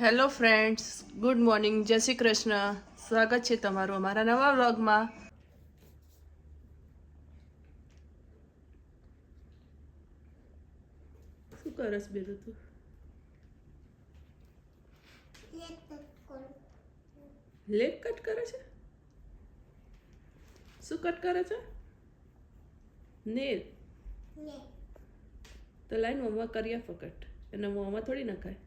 Hello friends, good morning, જય શ્રી કૃષ્ણ. સ્વાગત છે તમારું અમારા નવા વ્લોગમાં. શું કરસ બેલું તું? લેગ કટ કરે છે? શું કટ કરે છે? નેલ. તો લાઈન મમ્મા કર્યા ફકટ એને મોંમાં થોડી નખાય.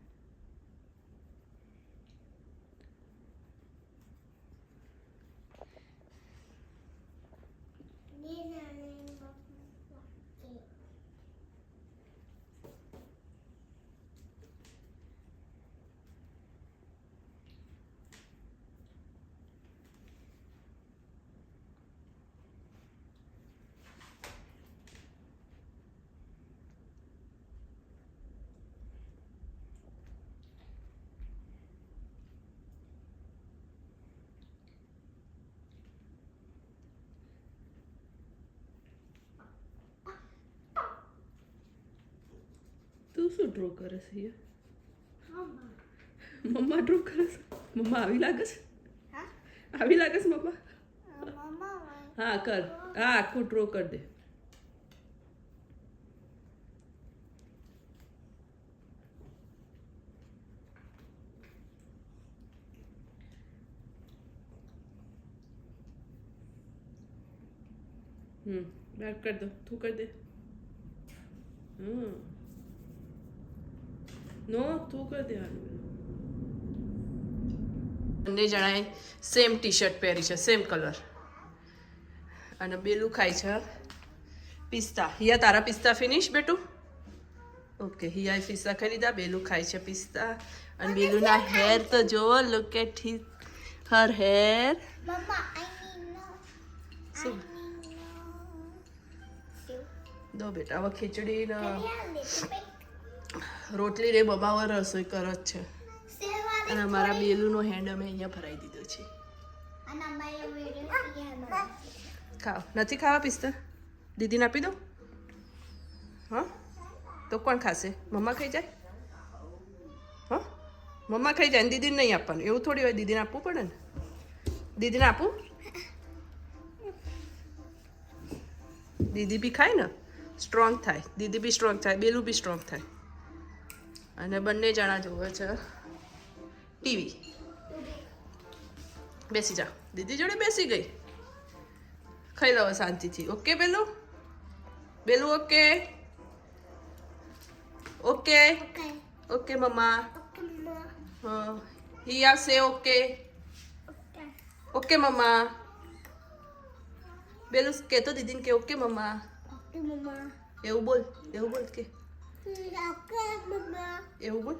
તું શું ડ્રો કરે છે? મમ્મા ડ્રો કરે છે? મમ્મા આવી લાગે છે? આવી લાગે છે મમ્મા? હા કર, હા આખું ડ્રો કર દે. બાર કર દો, તું કર દે. નો તું કર દે. બંને જણાએ સેમ ટી શર્ટ પહેરી છે, સેમ કલર. અને બેલું ખાય છે પિસ્તા. હિયા તારા પિસ્તા ફિનિશ બેટું? ઓકે, હિયાએ પિસ્તા ખાઈ લીધા, બેલું ખાય છે પિસ્તા. અને બેલુના હેર તો જોવો, લુક એટ હર હેર. શું દો બેટા, હવે ખીચડી ને રોટલી રે બબાવર રસોઈ કરો જ છે. અને અમારા બેલુનો હેન્ડ અમે અહીંયા ભરાઈ દીધો છે. ખાઓ. નથી ખાવા પિસ્તા? દીદીને આપી દો. હા તો કોણ ખાશે? મમ્મા ખાઈ જાય? હા મમ્મા ખાઈ જાય ને દીદીને નહીં આપવાનું, એવું થોડી હોય. દીદીને આપવું પડે ને. દીદીને આપું? દીદી બી ખાય ને, સ્ટ્રોંગ થાય. દીદી બી સ્ટ્રોંગ થાય, બેલું બી સ્ટ્રોંગ થાય. અને બંને જણા જોવે છે ટીવી. બેસી જા, દીદી જોડે બેસી ગઈ. ખાઈ લો શાંતિથી. ઓકે બેલું? બેલું ઓકે? ઓકે ઓકે મમ્મા. હા હી આવશે. ઓકે ઓકે મમ્મા. બેલું કે તો દીદીને કે ઓકે મમ્મા. એવું બોલ, એવું બોલ કે એવું બોલ.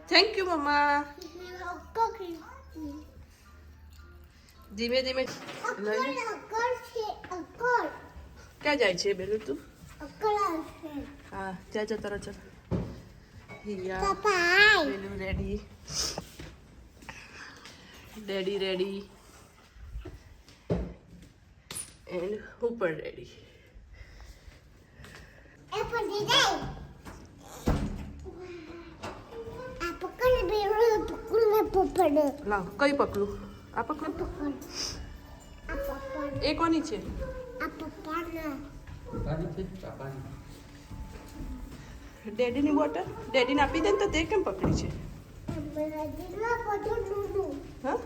થેન્ક યુ મમ્મા. ધીમે ધીમે લઈ. ક્યાં જાય છે બેલું તું? હા જા જતા રહો. ચાલ હિયા બેલું રેડી, ડેડી રેડી એન્ડ હું પણ રેડી. લાવ કઈ પકડું? આ પકડું? એ કોની છે? ડેડીની બોટલ ડેડીને આપી દે ને. તો તે કેમ પકડી છે? હા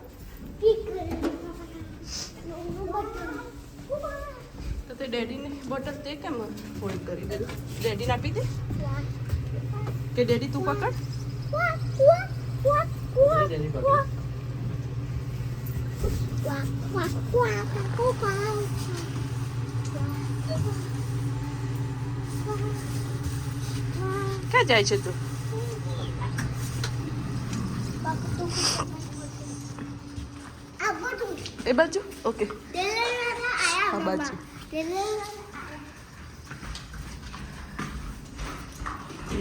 તો તે ડેડીની બોટલ તે કેમ ફોલ્ડ કરી દીધું? ડેડીને આપી દે કે ડેડી તું પકડ. ક્યાં જાય છે તું? એ બાજુ? ઓકે આ બાજુ.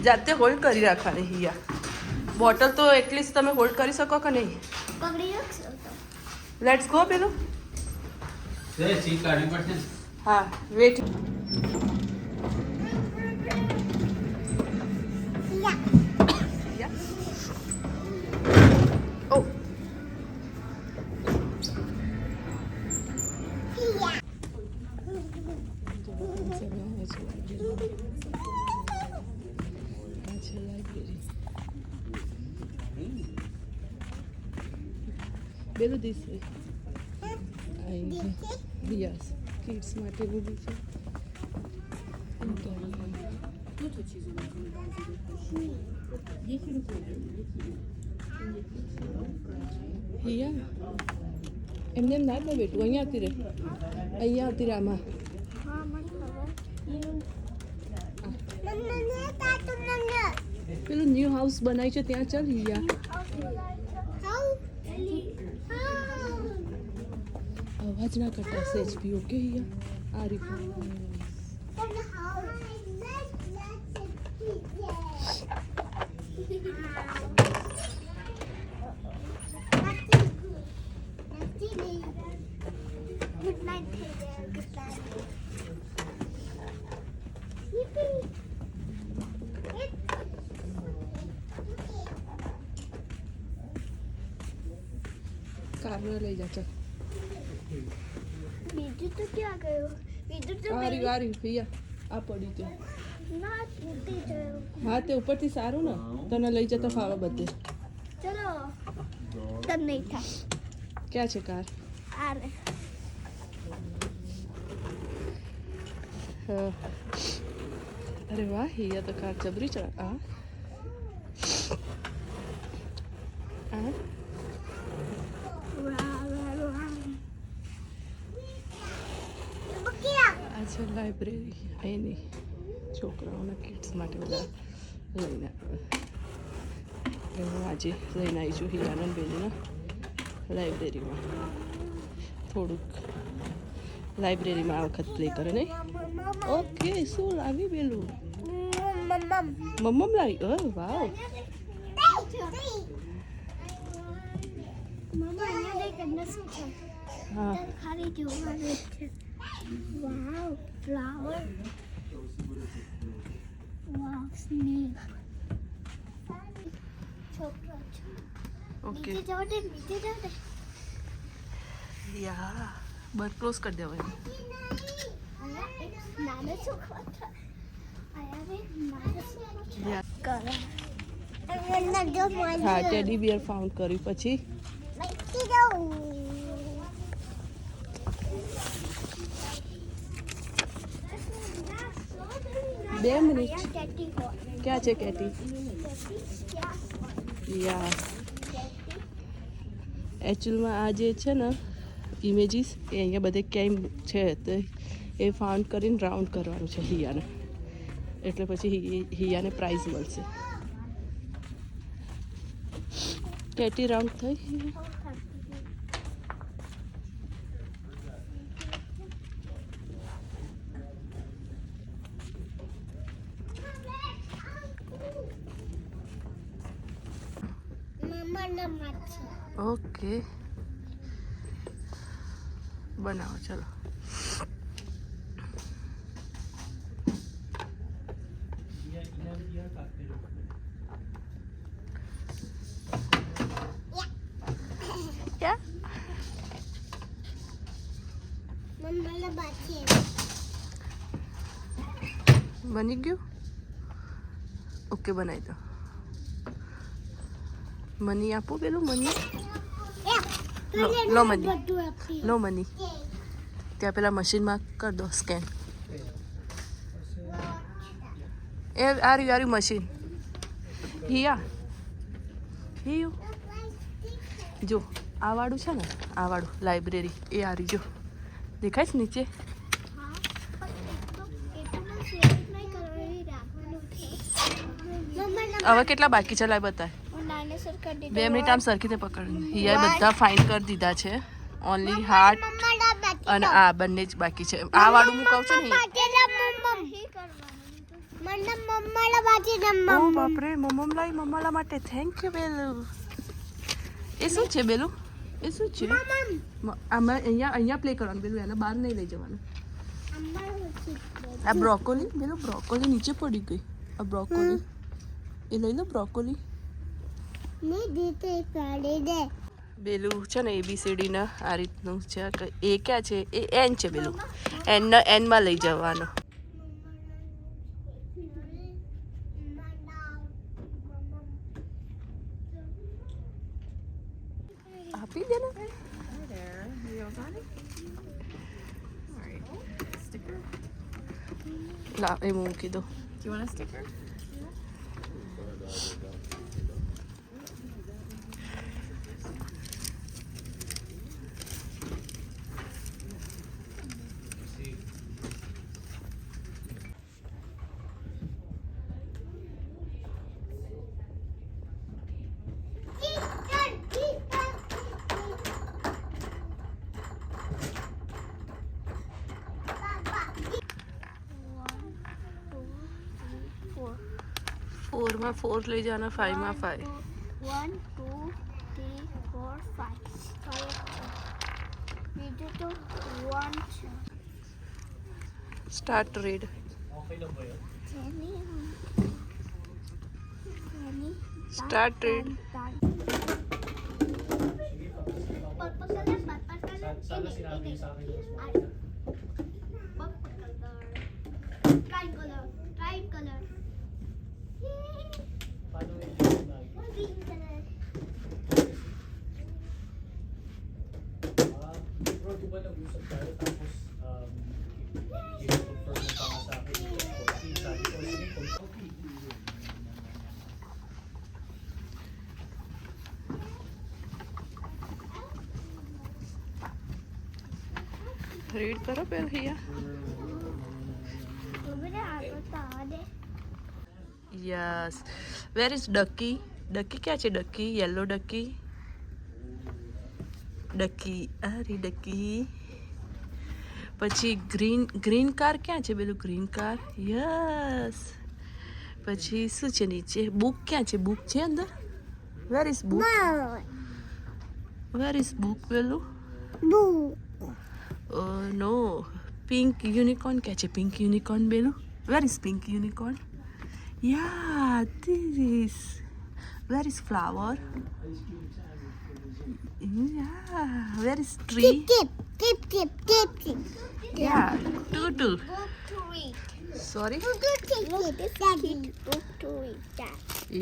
જાતે હોલ્ડ કરી રાખવાની. હિયા બોટલ તો એટલીસ્ટ તમે હોલ્ડ કરી શકો કે નહીં? લેટ્સ ગો પેલું. હા વેટ. બેલું ધીસ યસ કિડ્સ માટેનું બી છે હિયા એમને એમ ના જ બેઠું અહીંયા આવતી રહે આમાં પેલું ન્યૂ હાઉસ બનાવી છે ત્યાં ચાલ હિયા અવાજ ના કરતા સેજ બી ઓકે હિયા આ રીત કારને લઈ જા ચાલ બીજું તો ક્યાં ગયું બીજું તો વારી હિયા આ પડી છે ના તૂટી ગયું હા તે ઉપરથી સારું ને તને લઈ જતો ફાવે બધે ચલો તને નહીં થાય ક્યાં છે કાર આરે અરે વાહ હિયા તો કાર જબરી ચડા આ આ છે લાઇબ્રેરી એની છોકરાઓના કિડ્સ માટે બધા લઈને હું આજે લઈને આવી છું હિયાનંદ બેનીના લાઇબ્રેરીમાં થોડુંક લાઇબ્રેરીમાં આ વખત પ્લે કરે નહીં ઓકે શું લાવી પેલું મમ્મમ લાવી વાવ હા ખાલી જોવાનું છે વાવ ફ્લાવર વાવ સ્નેક છોકરો ઓકે નીચે જાઓ દે યા બસ ક્લોઝ કરી દેવાય નાનો છોકરો છે આયા રે નાનો છોકરો કરે હા ટેડી બિયર ફાઉન્ડ કર્યું પછી 2 મિનિટ ક્યાં છે કેટી યા એકચ્યુઅલમાં આ જે છે ને ઇમેજીસ એ અહીંયા બધે ક્યાંય છે તો એ ફાઉન્ડ કરીને રાઉન્ડ કરવાનું છે હિયાને એટલે પછી હિયાને પ્રાઇઝ મળશે કેટી રાઉન્ડ થઈ ઓકે બનાવો ચલો બની ગયું ઓકે બનાવી દો મની આપો પેલું મની લો મની લો મની ત્યાં પેલા મશીનમાં કરી દો સ્કેન એ આ રહ્યું મશીન હિયા હિયું જો આ વાળું છે ને આ વાળું લાઇબ્રેરી એ આ રહ્યું જો દેખાય છે નીચે હવે કેટલા બાકી છે લાઈ બતાય 2 મિનિટ આમ સરખી રીતે પકડ હિયા બધા ફાઇન કરી દીધા છે ઓનલી હાર્ટ અને આ બંને જ બાકી છે આ વાળું હું કહું છું ને ઓ બાપરે મમ્મમ લાઈ મમ્માલા માટે થેન્ક યુ બેલું એ શું છે બેલું એ શું છે આમાં અહીંયા પ્લે કરવાનું બેલું એને બહાર નહીં લઈ જવાનું આ બ્રોકોલી બેલું બ્રોકોલી નીચે પડી ગઈ આ બ્રોકોલી એ લઈ લો બ્રોકોલી બેલું છે ને ABCDના આ રીતનું છે એ ક્યાં છે એ એન છે બેલું એનમાં લઈ જવાનો આ આપી દે ને. There. Wheels on it. All right. Sticker. લા એ મૂકી દો. Do you want a sticker? ફોરમાં 4 લઈ જવાના, 5માં 5. 1, 2, 3, 4, 5. બીજું તો 1 છે. Start read. Start read. Read કરો પેલા હિયા. યસ. Where is ડકી? ડકી ક્યાં છે? ડકી યેલો ડકી. ડકી અરે ડકી. પછી ગ્રીન કાર ક્યાં છે? પેલું ગ્રીન કાર. યસ. પછી શું છે નીચે? બુક ક્યાં છે? બુક છે અંદર? Where is book? Where is book પેલું? નો. પિંક યુનિકોર્ન ક્યાં છે? પિંક યુનિકોર્ન પેલું? Where is pink unicorn? Yeah, this is. Where is flower? Yeah. Where is tree? Yeah. Tutu. Sorry.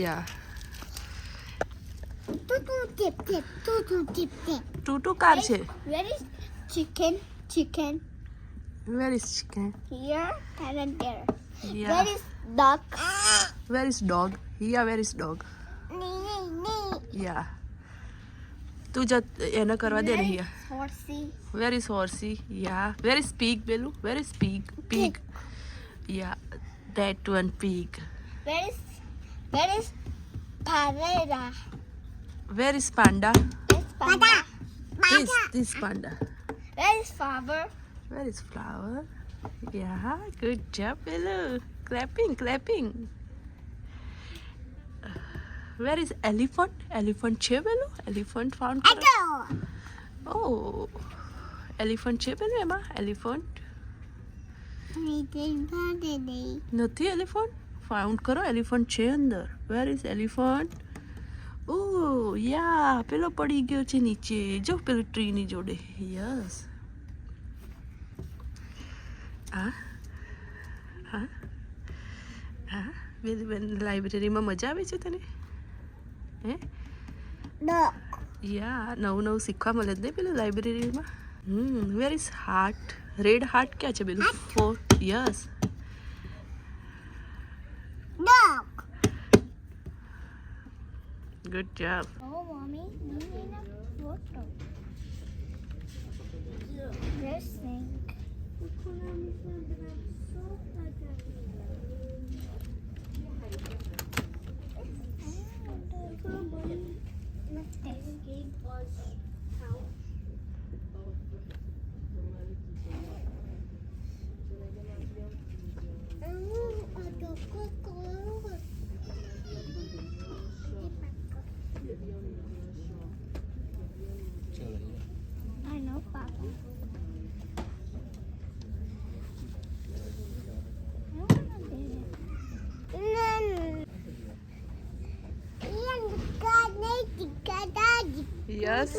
Yeah. Tutu car છે. Where is chicken? Where is chicken? Here and there. Yeah. Where is duck? Where is dog? Yeah, where is dog? Yeah. તું જ એને કરવા દે ને હિયા. Horsey. Where is horsey? Yeah. Where is pig, Belu? Where is pig? Pig. Yeah. That one pig. Where is Pavera? Where is panda? It's panda. This panda. Where is flower? Where is flower? Yeah. Good job, Belu. Clapping. Where is elephant? Elephant છે Belu? Elephant found. Oh. Elephant છે Belu એમાં? Elephant. નથી elephant? Found કરો. Elephant છે અંદર. Where is elephant? Oh, yeah. પેલો પડી ગયો છે નીચે. જો પેલું ટ્રીની જોડે. Yes. હા લાઇબ્રેરીમાં મજા આવે છે તને? હે? યા નવું શીખવા મળે જ નહીં પેલું લાઇબ્રેરીમાં. Where is heart? Red heart ક્યાં છે પેલું? 4. Yes. Good job. Oh, mommy, you need a photo. This thing. I know, Papa. Yes.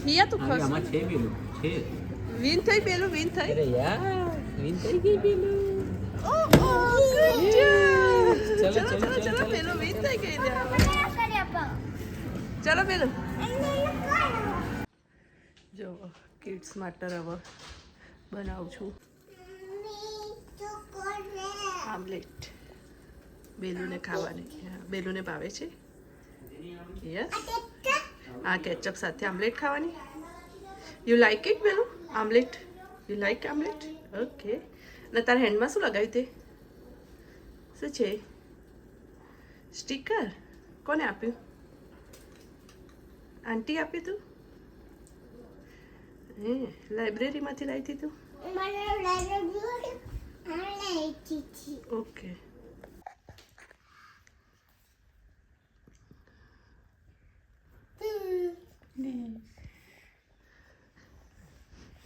હિયા તું અરે ખસ આમાં છે પેલું છે વિન થઈ પેલું વિન થઈ અરે યાર વિન થઈ ગઈ પેલું ઓ ગુડ ચલો, ચલો ચલો, ચલો ચલો, ચલો ચલો. પેલું વિન થઈ ગઈ લે. કરી આપો ચલો પેલું જો કિડ્સ માટે હવે બનાવું છું આમલેટ બેલુને ખાવાની હા, બેલુને ભાવે છે યસ આ કેચઅપ સાથે આમલેટ ખાવાની યુ લાઈક ઇટ બેલું omelette you like omelette okay અને તારા હેન્ડમાં શું લગાવ્યું તે શું છે સ્ટીકર કોને આપ્યું આંટી આપ્યું તું હે લાઇબ્રેરીમાંથી લાવી હતી તું મને લાઈબ્રેરી આને ચીચી ઓકે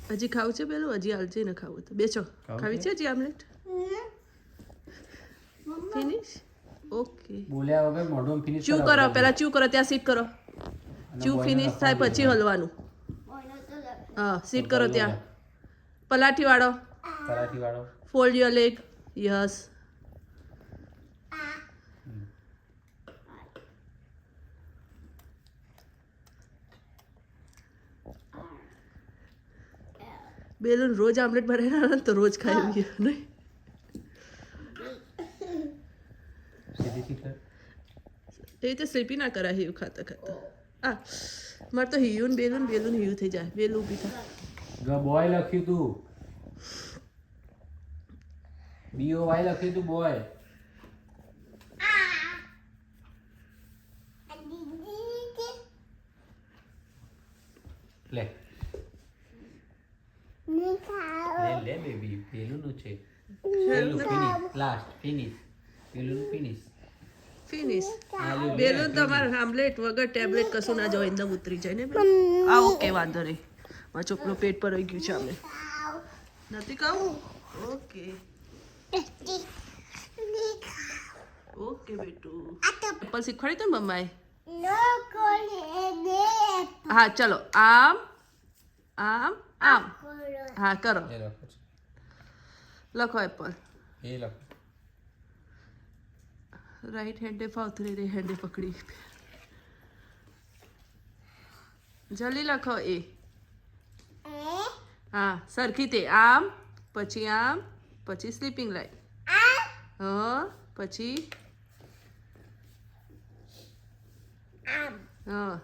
હજી ખાવું છે પેલું હજી હાલજે ને ખાવું તો બેસો ખાવું ખાવી છે? છે હજી આમલેટ ફિનિશ ઓકે બોલ્યા વગર મોઢું ફિનિશ ચૂ કરો પહેલા ચૂ કરો ત્યાં સીટ કરો ચૂ ફિનિશ થાય પછી હલવાનું બોલો તો હા સીટ કરો ત્યાં પલાઠી વાળો પરાઠી વાળો ફોલ્ડ યોર લેગ યસ બેલુન રોજ આમલેટ બનાવ્યા તો રોજ ખાઈ ગયા નહીં સીધી સીટ કર એ રીતે સ્લીપી ના કરાય હિયું ખાતા ખાતા આ મારે તો હિયું ને બેલું હિયું થઈ જાય બેલું ઊભી થાય જો બોય લખ્યું તું BOY લખ્યું તું બોય લે લે બેબી પેલું નું છે પેલું ફિનિશ લાસ્ટ ફિનિશ પેલું ફિનિશ ફિનિશ બેલુન તમારે આમલેટ વગર ટેબ્લેટ કશું ના જવાય એકદમ ઉતરી જાય ને બેન આ ઓકે વાંધો નહીં મારા છોકરો પેટ પર રહી ગયું છે આમને નથી કહું ઓકે ઓકે બેટું એપલ શીખવાડી તો મમ્માએ હા ચલો આમ આમ આમ હા કરો એ લખો છે લખો એપલ એ લખો રાઈટ હેન્ડે ફાવતું રહી હેન્ડે પકડી જલ્દી લખો એ હા સરખી તે આમ પછી સ્લીપિંગ લાઈન હા પછી હા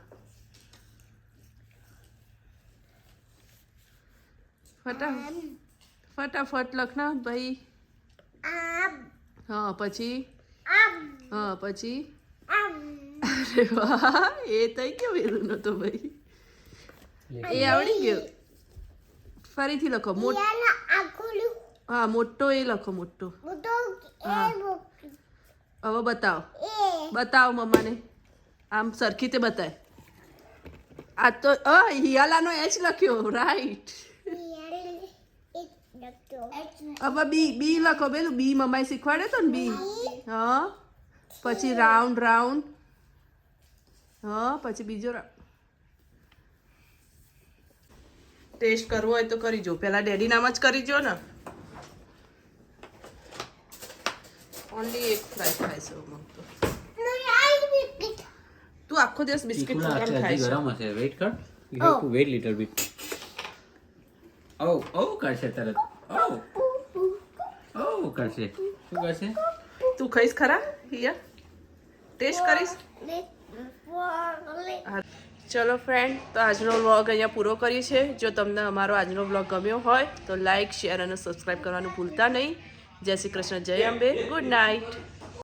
ફટાફટ લખના ભાઈ હા પછી હા પછી અરે વાહ એ થઈ ગયો વેલું નતો ભાઈ એ આવડી ગયો ફરીથી લખો હા મોટો એ લખો મોટો હવે બતાવો મમ્માને આમ સરખી તે બતાય આ તો હિયાલાનો એચ લખ્યો રાઈટ હવે બી લખો પેલું બી મમ્માએ શીખવાડે તો ને બી હા પછી રાઉન્ડ હા પછી બીજો ટેસ્ટ કરવો હોય તો કરી જો પેલા ડેડી નામ જ કરી જો ને ઓનલી એક ફ્રાય ખાય છે હું તો તું આખો દિવસ બિસ્કિટ ખાય છે ગરમ હશે વેઇટ કર you have to wait little bit ઓ કરશે તરત ઓ કરશે શું કરશે તું ખાઈશ ખરા હિયા ટેસ્ટ કરીશ ચલો ફ્રેન્ડ તો આજનો વ્લોગ અહીંયા પૂરો કરીએ છીએ જો તમને અમારો આજનો વ્લોગ ગમ્યો હોય તો લાઇક શેર અને સબસ્ક્રાઈબ કરવાનું ભૂલતા નહીં જય શ્રી કૃષ્ણ જય અંબે ગુડ નાઇટ